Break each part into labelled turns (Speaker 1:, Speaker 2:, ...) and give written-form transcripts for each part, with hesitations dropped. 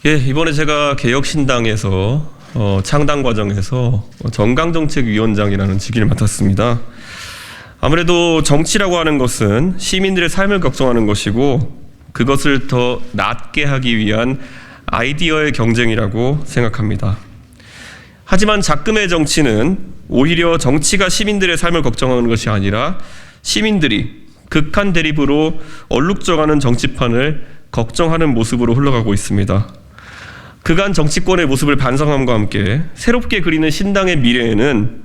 Speaker 1: 이번에 제가 개혁신당에서 창당 과정에서 정강정책위원장이라는 직위를 맡았습니다. 아무래도 정치라고 하는 것은 시민들의 삶을 걱정하는 것이고 그것을 더 낫게 하기 위한 아이디어의 경쟁이라고 생각합니다. 하지만 작금의 정치는 오히려 정치가 시민들의 삶을 걱정하는 것이 아니라 시민들이 극한 대립으로 얼룩져가는 정치판을 걱정하는 모습으로 흘러가고 있습니다. 그간 정치권의 모습을 반성함과 함께 새롭게 그리는 신당의 미래에는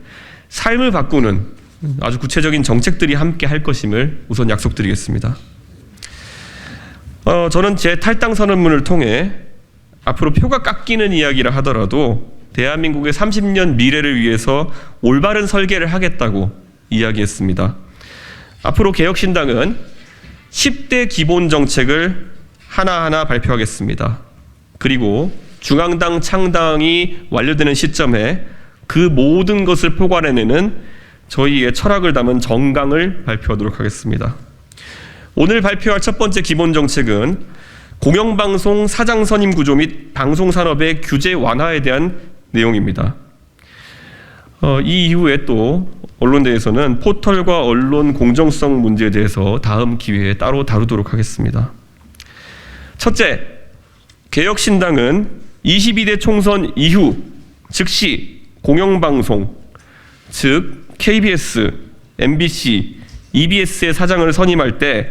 Speaker 1: 삶을 바꾸는 아주 구체적인 정책들이 함께 할 것임을 우선 약속드리겠습니다. 저는 제 탈당 선언문을 통해 앞으로 표가 깎이는 이야기를 하더라도 대한민국의 30년 미래를 위해서 올바른 설계를 하겠다고 이야기했습니다. 앞으로 개혁신당은 10대 기본 정책을 하나하나 발표하겠습니다. 그리고 중앙당 창당이 완료되는 시점에 그 모든 것을 포괄해내는 저희의 철학을 담은 정강을 발표하도록 하겠습니다. 오늘 발표할 첫 번째 기본 정책은 공영방송 사장 선임 구조 및 방송산업의 규제 완화에 대한 내용입니다. 이 이후에 또 언론대에서는 포털과 언론 공정성 문제에 대해서 다음 기회에 따로 다루도록 하겠습니다. 첫째, 개혁신당은 22대 총선 이후 즉시 공영방송, 즉 KBS, MBC, EBS의 사장을 선임할 때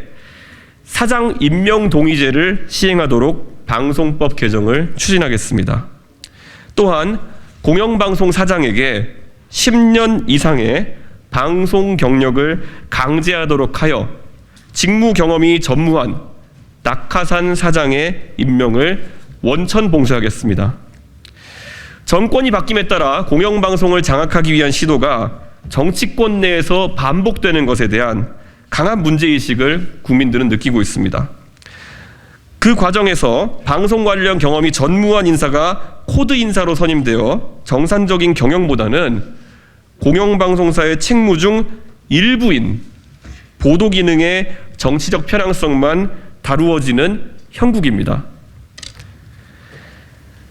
Speaker 1: 사장 임명 동의제를 시행하도록 방송법 개정을 추진하겠습니다. 또한 공영방송 사장에게 10년 이상의 방송 경력을 강제하도록 하여 직무 경험이 전무한 낙하산 사장의 임명을 원천 봉쇄하겠습니다. 정권이 바뀜에 따라 공영방송을 장악하기 위한 시도가 정치권 내에서 반복되는 것에 대한 강한 문제의식을 국민들은 느끼고 있습니다. 그 과정에서 방송 관련 경험이 전무한 인사가 코드 인사로 선임되어 정상적인 경영보다는 공영방송사의 책무 중 일부인 보도 기능의 정치적 편향성만 다루어지는 형국입니다.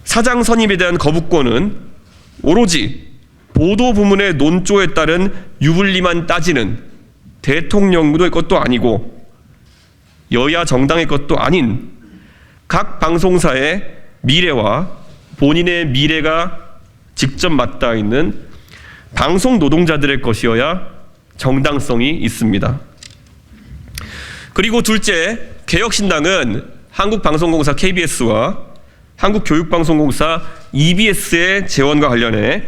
Speaker 1: 사장 선임에 대한 거부권은 오로지 보도 부문의 논조에 따른 유불리만 따지는 대통령의 것도 아니고 여야 정당의 것도 아닌 각 방송사의 미래와 본인의 미래가 직접 맞닿아 있는 방송 노동자들의 것이어야 정당성이 있습니다. 그리고 둘째, 개혁신당은 한국방송공사 KBS와 한국교육방송공사 EBS의 재원과 관련해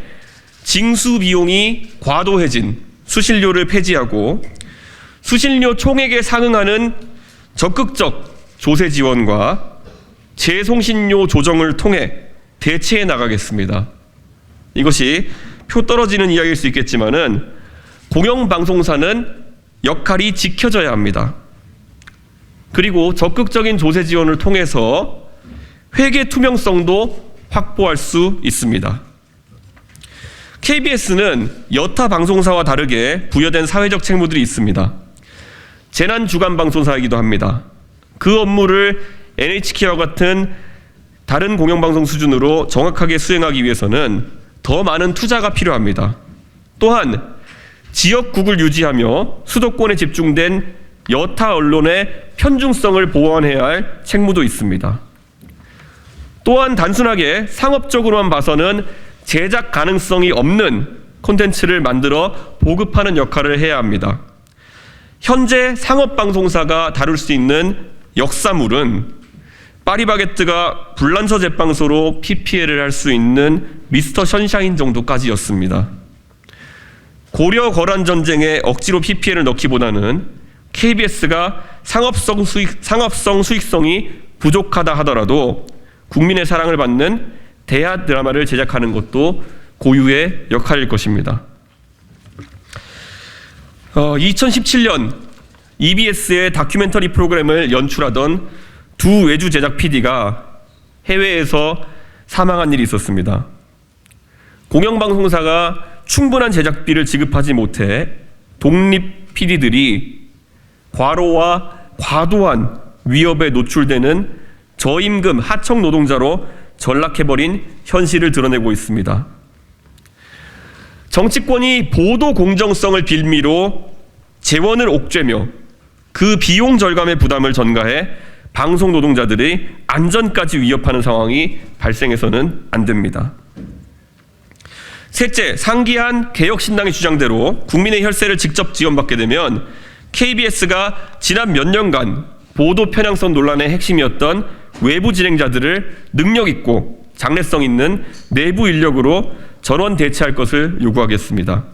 Speaker 1: 징수 비용이 과도해진 수신료를 폐지하고 수신료 총액에 상응하는 적극적 조세 지원과 재송신료 조정을 통해 대체해 나가겠습니다. 이것이 표 떨어지는 이야기일 수 있겠지만은 공영방송사는 역할이 지켜져야 합니다. 그리고 적극적인 조세 지원을 통해서 회계 투명성도 확보할 수 있습니다. KBS는 여타 방송사와 다르게 부여된 사회적 책무들이 있습니다. 재난 주간 방송사이기도 합니다. 그 업무를 NHK와 같은 다른 공영방송 수준으로 정확하게 수행하기 위해서는 더 많은 투자가 필요합니다. 또한 지역국을 유지하며 수도권에 집중된 여타 언론의 편중성을 보완해야 할 책무도 있습니다. 또한 단순하게 상업적으로만 봐서는 제작 가능성이 없는 콘텐츠를 만들어 보급하는 역할을 해야 합니다. 현재 상업방송사가 다룰 수 있는 역사물은 파리바게뜨가 불란서 제빵소로 PPL을 할 수 있는 미스터 션샤인 정도까지였습니다. 고려 거란 전쟁에 억지로 PPL을 넣기보다는 KBS가 상업성 수익성이 부족하다 하더라도 국민의 사랑을 받는 대하 드라마를 제작하는 것도 고유의 역할일 것입니다. 2017년 EBS의 다큐멘터리 프로그램을 연출하던 두 외주 제작 PD가 해외에서 사망한 일이 있었습니다. 공영방송사가 충분한 제작비를 지급하지 못해 독립 PD들이 과로와 과도한 위협에 노출되는 저임금 하청 노동자로 전락해버린 현실을 드러내고 있습니다. 정치권이 보도 공정성을 빌미로 재원을 옥죄며 그 비용 절감의 부담을 전가해 방송 노동자들의 안전까지 위협하는 상황이 발생해서는 안 됩니다. 셋째, 상기한 개혁신당의 주장대로 국민의 혈세를 직접 지원받게 되면 KBS가 지난 몇 년간 보도 편향성 논란의 핵심이었던 외부 진행자들을 능력 있고 장래성 있는 내부 인력으로 전원 대체할 것을 요구하겠습니다.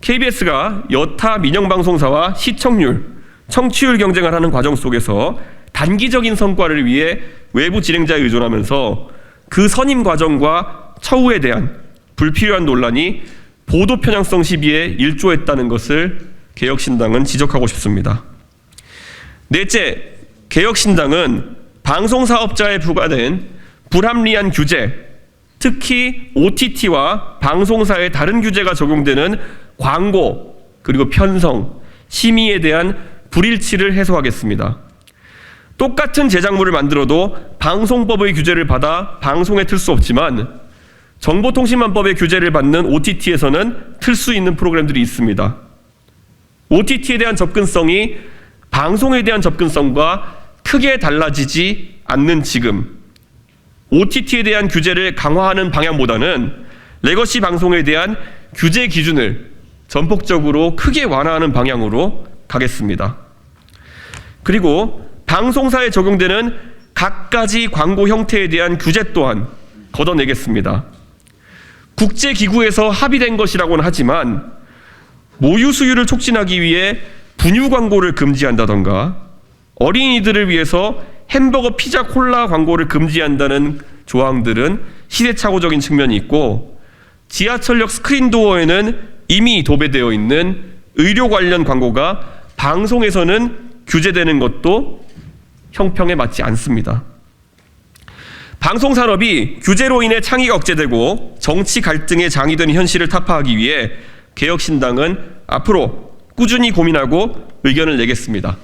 Speaker 1: KBS가 여타 민영방송사와 시청률, 청취율 경쟁을 하는 과정 속에서 단기적인 성과를 위해 외부 진행자에 의존하면서 그 선임 과정과 처우에 대한 불필요한 논란이 보도 편향성 시비에 일조했다는 것을 개혁신당은 지적하고 싶습니다. 넷째, 개혁신당은 방송사업자에 부과된 불합리한 규제, 특히 OTT와 방송사의 다른 규제가 적용되는 광고 그리고 편성, 심의에 대한 불일치를 해소하겠습니다. 똑같은 제작물을 만들어도 방송법의 규제를 받아 방송에 틀 수 없지만 정보통신망법의 규제를 받는 OTT에서는 틀 수 있는 프로그램들이 있습니다. OTT에 대한 접근성이 방송에 대한 접근성과 크게 달라지지 않는 지금 OTT에 대한 규제를 강화하는 방향보다는 레거시 방송에 대한 규제 기준을 전폭적으로 크게 완화하는 방향으로 가겠습니다. 그리고 방송사에 적용되는 갖가지 광고 형태에 대한 규제 또한 걷어내겠습니다. 국제기구에서 합의된 것이라고는 하지만 모유 수유를 촉진하기 위해 분유 광고를 금지한다던가 어린이들을 위해서 햄버거, 피자, 콜라 광고를 금지한다는 조항들은 시대착오적인 측면이 있고 지하철역 스크린도어에는 이미 도배되어 있는 의료 관련 광고가 방송에서는 규제되는 것도 형평에 맞지 않습니다. 방송산업이 규제로 인해 창의가 억제되고 정치 갈등의 장이 되는 현실을 타파하기 위해 개혁신당은 앞으로 꾸준히 고민하고 의견을 내겠습니다.